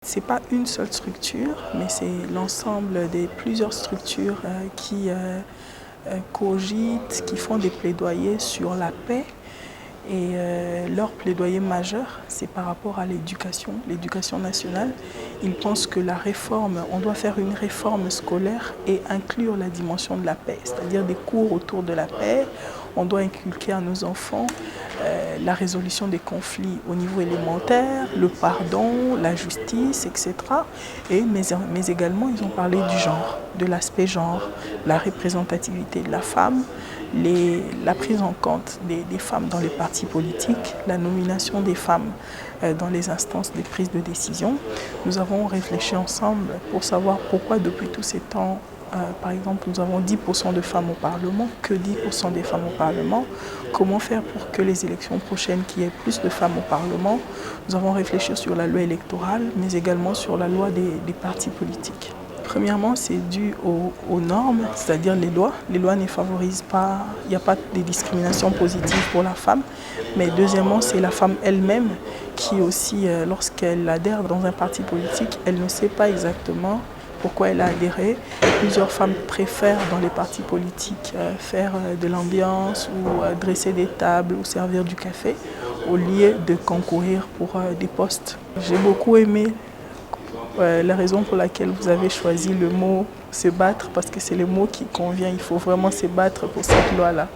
Ce n'est pas une seule structure, mais c'est l'ensemble des plusieurs structures qui cogitent, qui font des plaidoyers sur la paix. Et leur plaidoyer majeur, c'est par rapport à l'éducation nationale. Ils pensent que on doit faire une réforme scolaire et inclure la dimension de la paix, c'est-à-dire des cours autour de la paix. On doit inculquer à nos enfants la résolution des conflits au niveau élémentaire, le pardon, la justice, etc. Mais également, ils ont parlé du genre, de l'aspect genre, la représentativité de la femme, la prise en compte des femmes dans les partis politiques, la nomination des femmes dans les instances de prise de décision. Nous avons réfléchi ensemble pour savoir pourquoi depuis tous ces temps, par exemple, nous avons 10% de femmes au Parlement, que 10% des femmes au Parlement. Comment faire pour que les élections prochaines, qu'il y ait plus de femmes au Parlement? Nous avons réfléchi sur la loi électorale, mais également sur la loi des partis politiques. Premièrement, c'est dû aux normes, c'est-à-dire les lois. Les lois ne favorisent pas, il n'y a pas de discrimination positive pour la femme. Mais deuxièmement, c'est la femme elle-même qui aussi, lorsqu'elle adhère dans un parti politique, elle ne sait pas exactement pourquoi elle a adhéré. Plusieurs femmes préfèrent dans les partis politiques faire de l'ambiance ou dresser des tables ou servir du café au lieu de concourir pour des postes. J'ai beaucoup aimé la raison pour laquelle vous avez choisi le mot « se battre » parce que c'est le mot qui convient. Il faut vraiment se battre pour cette loi-là.